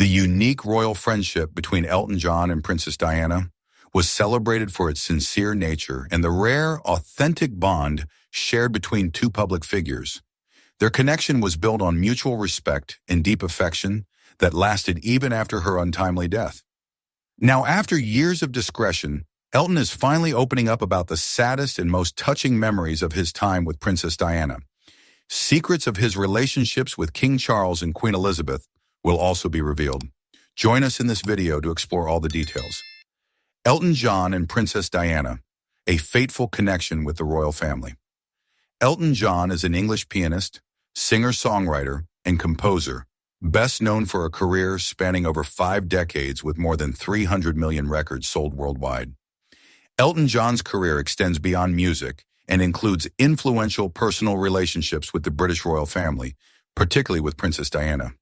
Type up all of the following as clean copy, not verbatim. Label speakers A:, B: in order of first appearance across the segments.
A: The unique royal friendship between Elton John and Princess Diana was celebrated for its sincere nature and the rare, authentic bond shared between two public figures. Their connection was built on mutual respect and deep affection that lasted even after her untimely death. Now, after years of discretion, Elton is finally opening up about the saddest and most touching memories of his time with Princess Diana. Secrets of his relationships with King Charles and Queen Elizabeth will also be revealed. Join us in this video to explore all the details. Elton John and Princess Diana, a fateful connection with the royal family. Elton John is an English pianist, singer-songwriter, and composer, best known for a career spanning over 5 decades with more than 300 million records sold worldwide. Elton John's career extends beyond music and includes influential personal relationships with the British royal family, particularly with Princess Diana.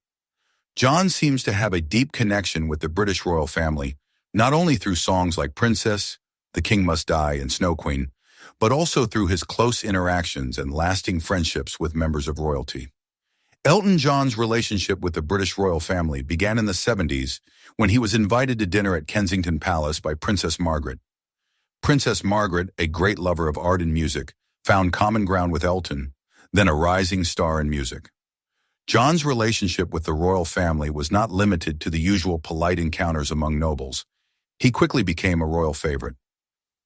A: John seems to have a deep connection with the British royal family, not only through songs like Princess, The King Must Die, and Snow Queen, but also through his close interactions and lasting friendships with members of royalty. Elton John's relationship with the British royal family began in the 70s when he was invited to dinner at Kensington Palace by Princess Margaret. Princess Margaret, a great lover of art and music, found common ground with Elton, then a rising star in music. John's relationship with the royal family was not limited to the usual polite encounters among nobles. He quickly became a royal favorite.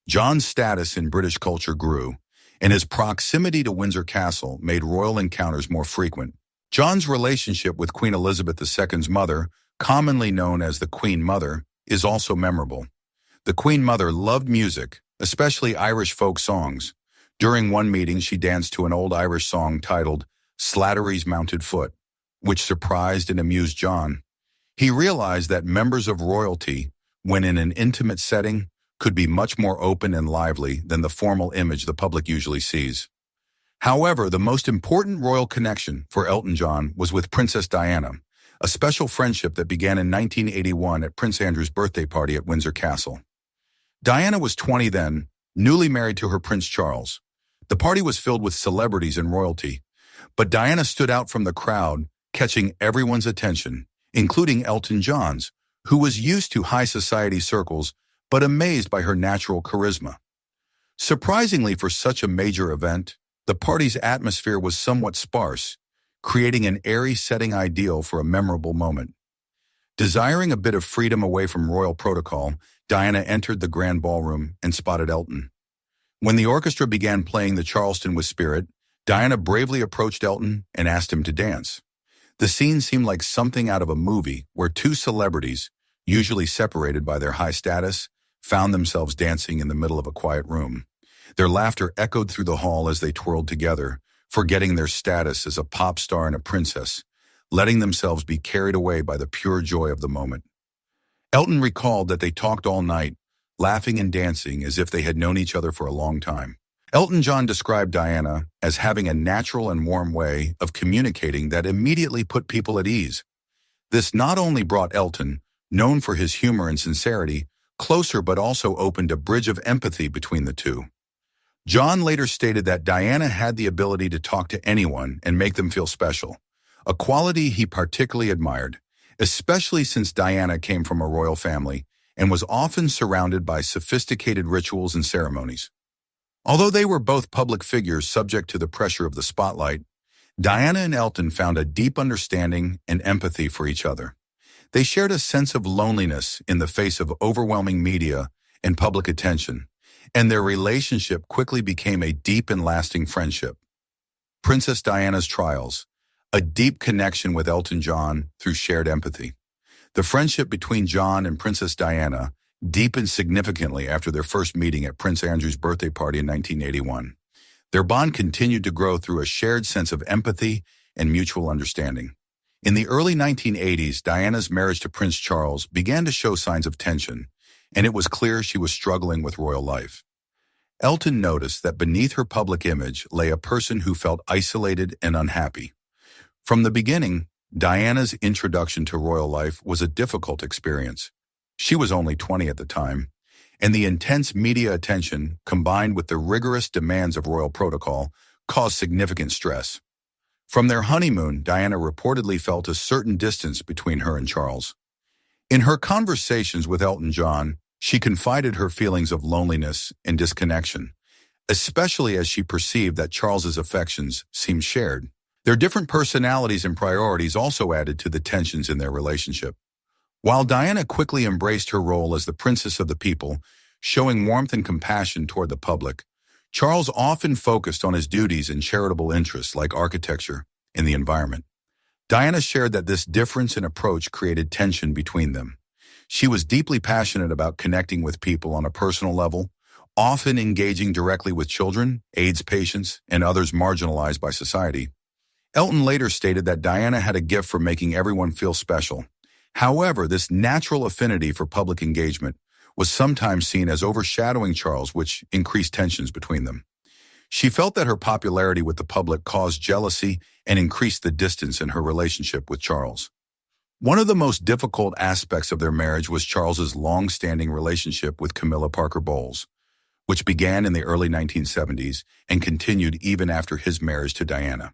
A: John's status in British culture grew, and his proximity to Windsor Castle made royal encounters more frequent. John's relationship with Queen Elizabeth II's mother, commonly known as the Queen Mother, is also memorable. The Queen Mother loved music, especially Irish folk songs. During one meeting, she danced to an old Irish song titled Slattery's Mounted Foot, which surprised and amused John. He realized that members of royalty, when in an intimate setting, could be much more open and lively than the formal image the public usually sees. However, the most important royal connection for Elton John was with Princess Diana, a special friendship that began in 1981 at Prince Andrew's birthday party at Windsor Castle. Diana was 20 then, newly married to her Prince Charles. The party was filled with celebrities and royalty, but Diana stood out from the crowd, catching everyone's attention, including Elton John's, who was used to high society circles but amazed by her natural charisma. Surprisingly for such a major event, the party's atmosphere was somewhat sparse, creating an airy setting ideal for a memorable moment. Desiring a bit of freedom away from royal protocol, Diana entered the grand ballroom and spotted Elton. When the orchestra began playing the Charleston with Spirit, Diana bravely approached Elton and asked him to dance. The scene seemed like something out of a movie where two celebrities, usually separated by their high status, found themselves dancing in the middle of a quiet room. Their laughter echoed through the hall as they twirled together, forgetting their status as a pop star and a princess, letting themselves be carried away by the pure joy of the moment. Elton recalled that they talked all night, laughing and dancing as if they had known each other for a long time. Elton John described Diana as having a natural and warm way of communicating that immediately put people at ease. This not only brought Elton, known for his humor and sincerity, closer but also opened a bridge of empathy between the two. John later stated that Diana had the ability to talk to anyone and make them feel special, a quality he particularly admired, especially since Diana came from a royal family and was often surrounded by sophisticated rituals and ceremonies. Although they were both public figures subject to the pressure of the spotlight, Diana and Elton found a deep understanding and empathy for each other. They shared a sense of loneliness in the face of overwhelming media and public attention, and their relationship quickly became a deep and lasting friendship. Princess Diana's trials, a deep connection with Elton John through shared empathy. The friendship between John and Princess Diana deepened significantly after their first meeting at Prince Andrew's birthday party in 1981. Their bond continued to grow through a shared sense of empathy and mutual understanding. In the early 1980s, Diana's marriage to Prince Charles began to show signs of tension, and it was clear she was struggling with royal life. Elton noticed that beneath her public image lay a person who felt isolated and unhappy. From the beginning, Diana's introduction to royal life was a difficult experience. She was only 20 at the time, and the intense media attention, combined with the rigorous demands of royal protocol, caused significant stress. From their honeymoon, Diana reportedly felt a certain distance between her and Charles. In her conversations with Elton John, she confided her feelings of loneliness and disconnection, especially as she perceived that Charles's affections seemed shared. Their different personalities and priorities also added to the tensions in their relationship. While Diana quickly embraced her role as the princess of the people, showing warmth and compassion toward the public, Charles often focused on his duties and charitable interests like architecture and the environment. Diana shared that this difference in approach created tension between them. She was deeply passionate about connecting with people on a personal level, often engaging directly with children, AIDS patients, and others marginalized by society. Elton later stated that Diana had a gift for making everyone feel special. However, this natural affinity for public engagement was sometimes seen as overshadowing Charles, which increased tensions between them. She felt that her popularity with the public caused jealousy and increased the distance in her relationship with Charles. One of the most difficult aspects of their marriage was Charles's long-standing relationship with Camilla Parker Bowles, which began in the early 1970s and continued even after his marriage to Diana.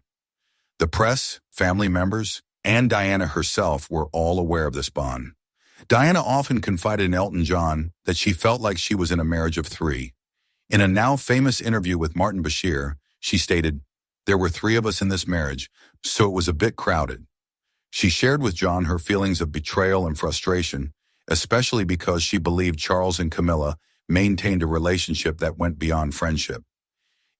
A: The press, family members, and Diana herself were all aware of this bond. Diana often confided in Elton John that she felt like she was in a marriage of three. In a now famous interview with Martin Bashir, she stated, "There were three of us in this marriage, so it was a bit crowded." She shared with John her feelings of betrayal and frustration, especially because she believed Charles and Camilla maintained a relationship that went beyond friendship.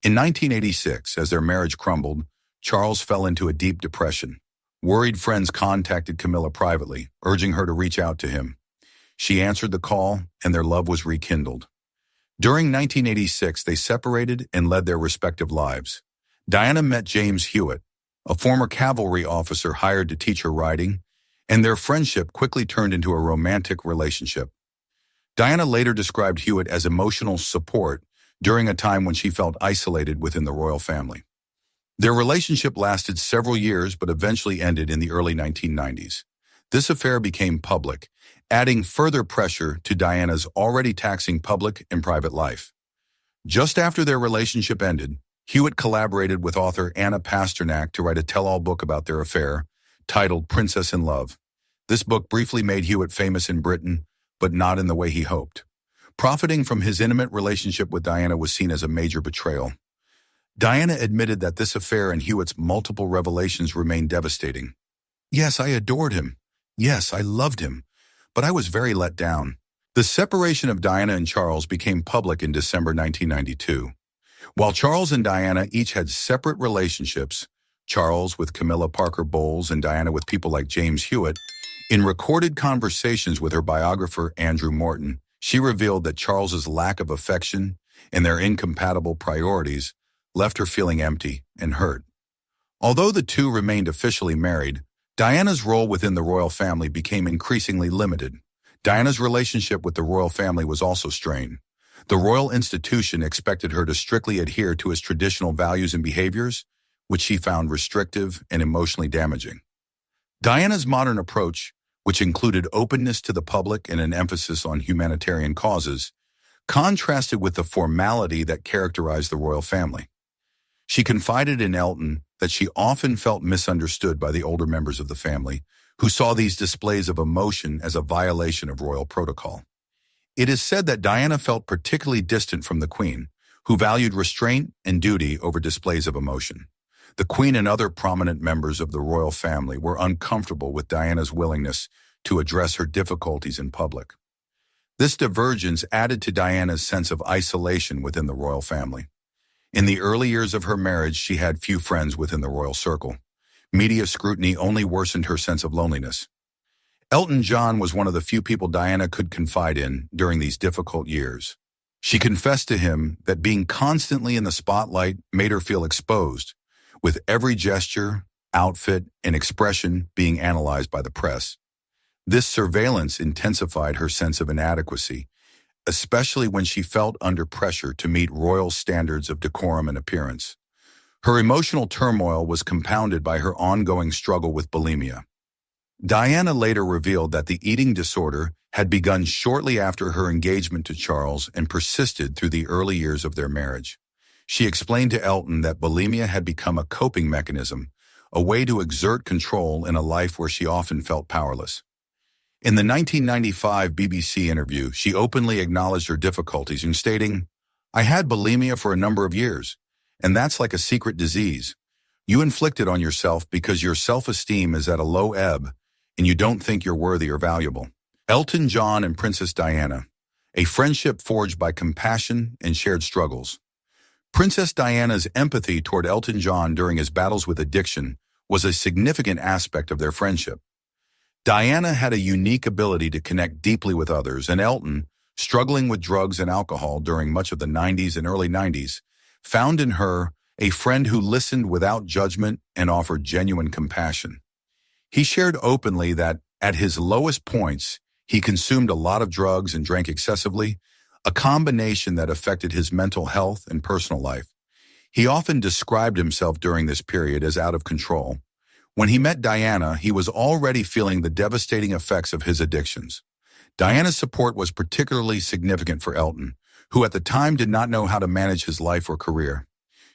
A: In 1986, as their marriage crumbled, Charles fell into a deep depression. Worried friends contacted Camilla privately, urging her to reach out to him. She answered the call, and their love was rekindled. During 1986, they separated and led their respective lives. Diana met James Hewitt, a former cavalry officer hired to teach her riding, and their friendship quickly turned into a romantic relationship. Diana later described Hewitt as emotional support during a time when she felt isolated within the royal family. Their relationship lasted several years but eventually ended in the early 1990s. This affair became public, adding further pressure to Diana's already taxing public and private life. Just after their relationship ended, Hewitt collaborated with author Anna Pasternak to write a tell-all book about their affair, titled Princess in Love. This book briefly made Hewitt famous in Britain, but not in the way he hoped. Profiting from his intimate relationship with Diana was seen as a major betrayal. Diana admitted that this affair and Hewitt's multiple revelations remained devastating. "Yes, I adored him. Yes, I loved him. But I was very let down." The separation of Diana and Charles became public in December 1992. While Charles and Diana each had separate relationships, Charles with Camilla Parker Bowles and Diana with people like James Hewitt, in recorded conversations with her biographer Andrew Morton, she revealed that Charles's lack of affection and their incompatible priorities left her feeling empty and hurt. Although the two remained officially married, Diana's role within the royal family became increasingly limited. Diana's relationship with the royal family was also strained. The royal institution expected her to strictly adhere to its traditional values and behaviors, which she found restrictive and emotionally damaging. Diana's modern approach, which included openness to the public and an emphasis on humanitarian causes, contrasted with the formality that characterized the royal family. She confided in Elton that she often felt misunderstood by the older members of the family, who saw these displays of emotion as a violation of royal protocol. It is said that Diana felt particularly distant from the Queen, who valued restraint and duty over displays of emotion. The Queen and other prominent members of the royal family were uncomfortable with Diana's willingness to address her difficulties in public. This divergence added to Diana's sense of isolation within the royal family. In the early years of her marriage, she had few friends within the royal circle. Media scrutiny only worsened her sense of loneliness. Elton John was one of the few people Diana could confide in during these difficult years. She confessed to him that being constantly in the spotlight made her feel exposed, with every gesture, outfit, and expression being analyzed by the press. This surveillance intensified her sense of inadequacy, especially when she felt under pressure to meet royal standards of decorum and appearance. Her emotional turmoil was compounded by her ongoing struggle with bulimia. Diana later revealed that the eating disorder had begun shortly after her engagement to Charles and persisted through the early years of their marriage. She explained to Elton that bulimia had become a coping mechanism, a way to exert control in a life where she often felt powerless. In the 1995 BBC interview, she openly acknowledged her difficulties in stating, "I had bulimia for a number of years, and that's like a secret disease. You inflict it on yourself because your self-esteem is at a low ebb and you don't think you're worthy or valuable." Elton John and Princess Diana, a friendship forged by compassion and shared struggles. Princess Diana's empathy toward Elton John during his battles with addiction was a significant aspect of their friendship. Diana had a unique ability to connect deeply with others, and Elton, struggling with drugs and alcohol during much of the 90s and early 90s, found in her a friend who listened without judgment and offered genuine compassion. He shared openly that, at his lowest points, he consumed a lot of drugs and drank excessively, a combination that affected his mental health and personal life. He often described himself during this period as out of control. When he met Diana, he was already feeling the devastating effects of his addictions. Diana's support was particularly significant for Elton, who at the time did not know how to manage his life or career.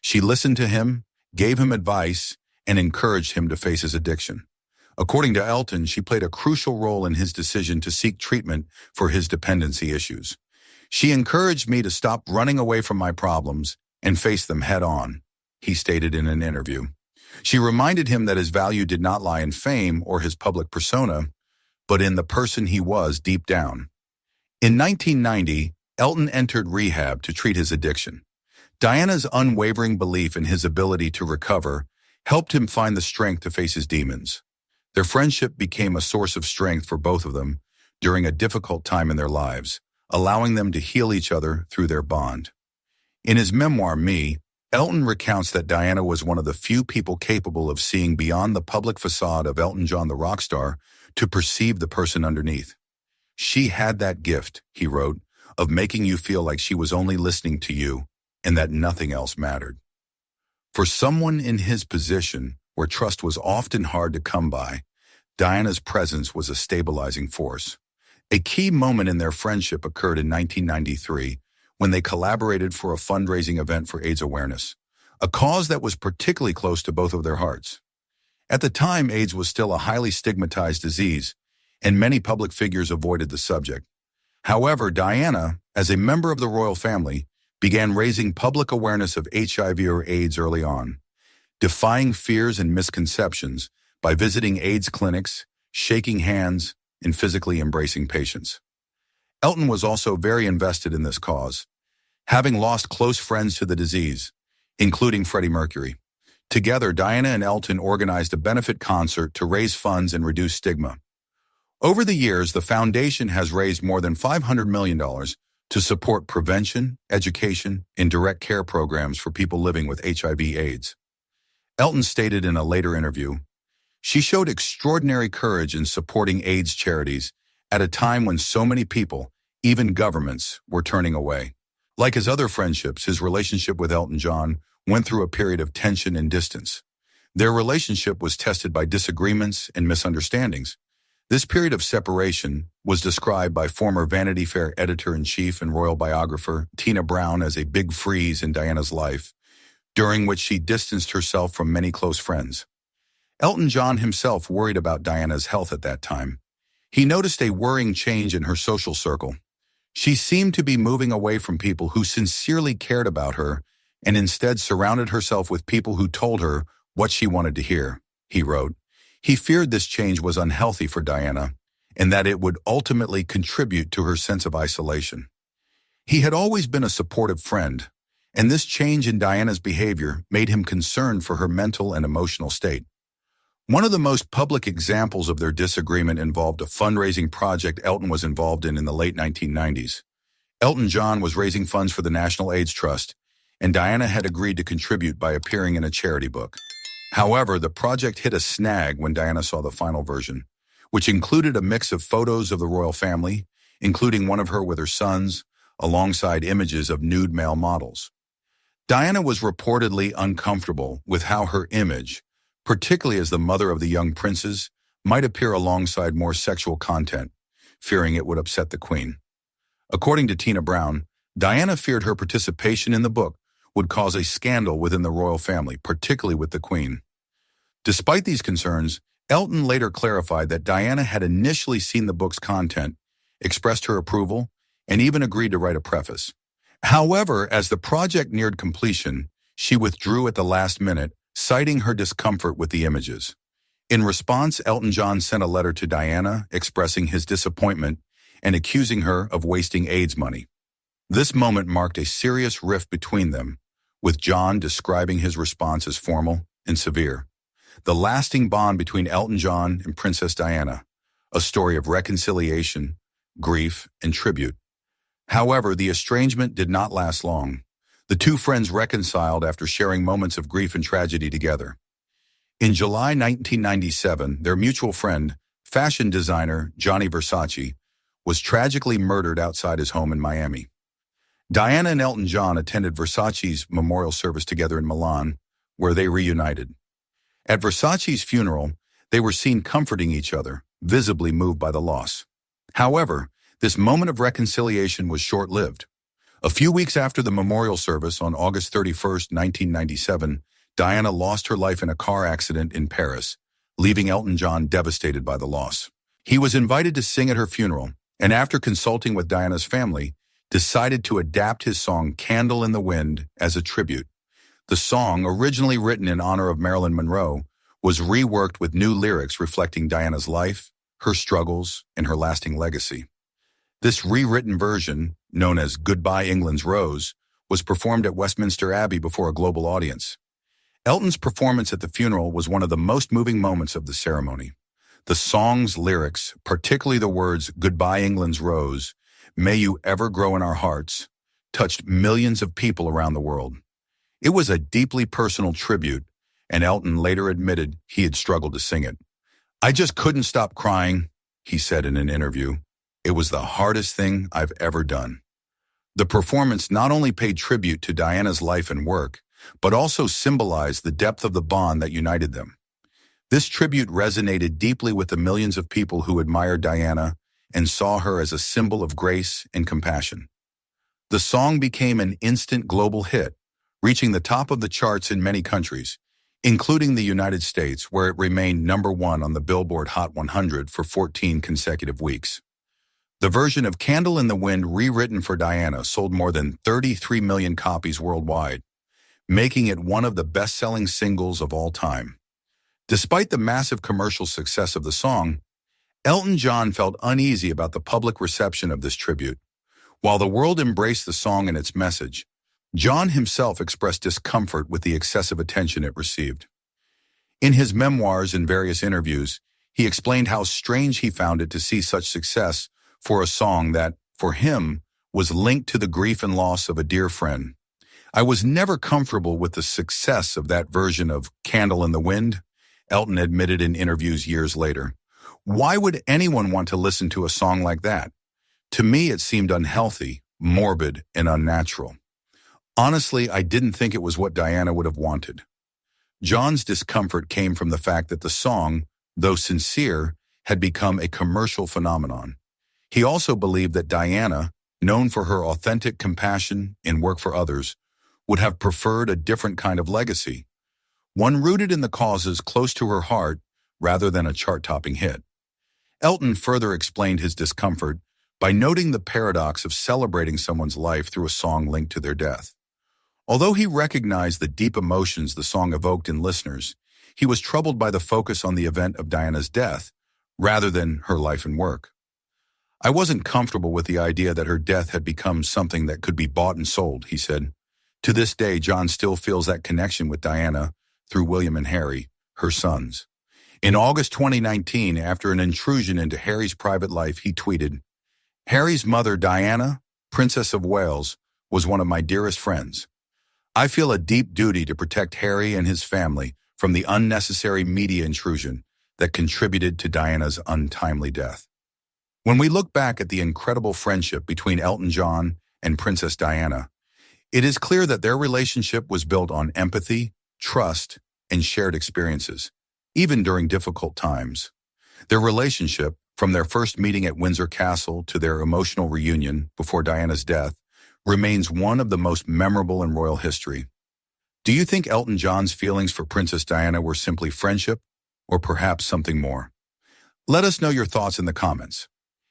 A: She listened to him, gave him advice, and encouraged him to face his addiction. According to Elton, she played a crucial role in his decision to seek treatment for his dependency issues. "She encouraged me to stop running away from my problems and face them head on," he stated in an interview. She reminded him that his value did not lie in fame or his public persona, but in the person he was deep down. In 1990, Elton entered rehab to treat his addiction. Diana's unwavering belief in his ability to recover helped him find the strength to face his demons. Their friendship became a source of strength for both of them during a difficult time in their lives, allowing them to heal each other through their bond. In his memoir, Me, Elton recounts that Diana was one of the few people capable of seeing beyond the public facade of Elton John the rock star to perceive the person underneath. "She had that gift," he wrote, "of making you feel like she was only listening to you and that nothing else mattered." For someone in his position, where trust was often hard to come by, Diana's presence was a stabilizing force. A key moment in their friendship occurred in 1993 when they collaborated for a fundraising event for AIDS awareness, a cause that was particularly close to both of their hearts. At the time, AIDS was still a highly stigmatized disease, and many public figures avoided the subject. However, Diana, as a member of the royal family, began raising public awareness of HIV or AIDS early on, defying fears and misconceptions by visiting AIDS clinics, shaking hands, and physically embracing patients. Elton was also very invested in this cause, having lost close friends to the disease, including Freddie Mercury. Together, Diana and Elton organized a benefit concert to raise funds and reduce stigma. Over the years, the foundation has raised more than $500 million to support prevention, education, and direct care programs for people living with HIV/AIDS. Elton stated in a later interview, "She showed extraordinary courage in supporting AIDS charities at a time when so many people, even governments, were turning away." Like his other friendships, his relationship with Elton John went through a period of tension and distance. Their relationship was tested by disagreements and misunderstandings. This period of separation was described by former Vanity Fair editor-in-chief and royal biographer Tina Brown as a big freeze in Diana's life, during which she distanced herself from many close friends. Elton John himself worried about Diana's health at that time. He noticed a worrying change in her social circle. She seemed to be moving away from people who sincerely cared about her and instead surrounded herself with people who told her what she wanted to hear, he wrote. He feared this change was unhealthy for Diana and that it would ultimately contribute to her sense of isolation. He had always been a supportive friend, and this change in Diana's behavior made him concerned for her mental and emotional state. One of the most public examples of their disagreement involved a fundraising project Elton was involved in the late 1990s. Elton John was raising funds for the National AIDS Trust, and Diana had agreed to contribute by appearing in a charity book. However, the project hit a snag when Diana saw the final version, which included a mix of photos of the royal family, including one of her with her sons, alongside images of nude male models. Diana was reportedly uncomfortable with how her image, particularly as the mother of the young princes, might appear alongside more sexual content, fearing it would upset the Queen. According to Tina Brown, Diana feared her participation in the book would cause a scandal within the royal family, particularly with the Queen. Despite these concerns, Elton later clarified that Diana had initially seen the book's content, expressed her approval, and even agreed to write a preface. However, as the project neared completion, she withdrew at the last minute, citing her discomfort with the images. In response, Elton John sent a letter to Diana expressing his disappointment and accusing her of wasting AIDS money. This moment marked a serious rift between them, with John describing his response as formal and severe. The lasting bond between Elton John and Princess Diana, a story of reconciliation, grief, and tribute. However, the estrangement did not last long. The two friends reconciled after sharing moments of grief and tragedy together. In July 1997, their mutual friend, fashion designer Gianni Versace, was tragically murdered outside his home in Miami. Diana and Elton John attended Versace's memorial service together in Milan, where they reunited. At Versace's funeral, they were seen comforting each other, visibly moved by the loss. However, this moment of reconciliation was short-lived. A few weeks after the memorial service on August 31, 1997, Diana lost her life in a car accident in Paris, leaving Elton John devastated by the loss. He was invited to sing at her funeral, and after consulting with Diana's family, decided to adapt his song Candle in the Wind as a tribute. The song, originally written in honor of Marilyn Monroe, was reworked with new lyrics reflecting Diana's life, her struggles, and her lasting legacy. This rewritten version, known as Goodbye England's Rose, was performed at Westminster Abbey before a global audience. Elton's performance at the funeral was one of the most moving moments of the ceremony. The song's lyrics, particularly the words Goodbye England's Rose, May you ever grow in our hearts, touched millions of people around the world. It was a deeply personal tribute, and Elton later admitted he had struggled to sing it. "I just couldn't stop crying," he said in an interview. "It was the hardest thing I've ever done." The performance not only paid tribute to Diana's life and work, but also symbolized the depth of the bond that united them. This tribute resonated deeply with the millions of people who admired Diana and saw her as a symbol of grace and compassion. The song became an instant global hit, reaching the top of the charts in many countries, including the United States, where it remained #1 on the Billboard Hot 100 for 14 consecutive weeks. The version of Candle in the Wind rewritten for Diana sold more than 33 million copies worldwide, making it one of the best-selling singles of all time. Despite the massive commercial success of the song, Elton John felt uneasy about the public reception of this tribute. While the world embraced the song and its message, John himself expressed discomfort with the excessive attention it received. In his memoirs and various interviews, he explained how strange he found it to see such success for a song that, for him, was linked to the grief and loss of a dear friend. "I was never comfortable with the success of that version of Candle in the Wind," Elton admitted in interviews years later. "Why would anyone want to listen to a song like that? To me, it seemed unhealthy, morbid, and unnatural. Honestly, I didn't think it was what Diana would have wanted." John's discomfort came from the fact that the song, though sincere, had become a commercial phenomenon. He also believed that Diana, known for her authentic compassion and work for others, would have preferred a different kind of legacy, one rooted in the causes close to her heart rather than a chart-topping hit. Elton further explained his discomfort by noting the paradox of celebrating someone's life through a song linked to their death. Although he recognized the deep emotions the song evoked in listeners, he was troubled by the focus on the event of Diana's death rather than her life and work. "I wasn't comfortable with the idea that her death had become something that could be bought and sold," he said. To this day, John still feels that connection with Diana through William and Harry, her sons. In August 2019, after an intrusion into Harry's private life, he tweeted, "Harry's mother, Diana, Princess of Wales, was one of my dearest friends. I feel a deep duty to protect Harry and his family from the unnecessary media intrusion that contributed to Diana's untimely death." When we look back at the incredible friendship between Elton John and Princess Diana, it is clear that their relationship was built on empathy, trust, and shared experiences, even during difficult times. Their relationship, from their first meeting at Windsor Castle to their emotional reunion before Diana's death, remains one of the most memorable in royal history. Do you think Elton John's feelings for Princess Diana were simply friendship, or perhaps something more? Let us know your thoughts in the comments.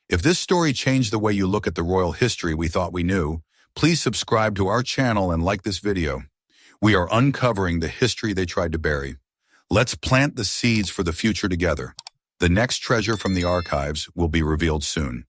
A: If this story changed the way you look at the royal history we thought we knew, please subscribe to our channel and like this video. We are uncovering the history they tried to bury. Let's plant the seeds for the future together. The next treasure from the archives will be revealed soon.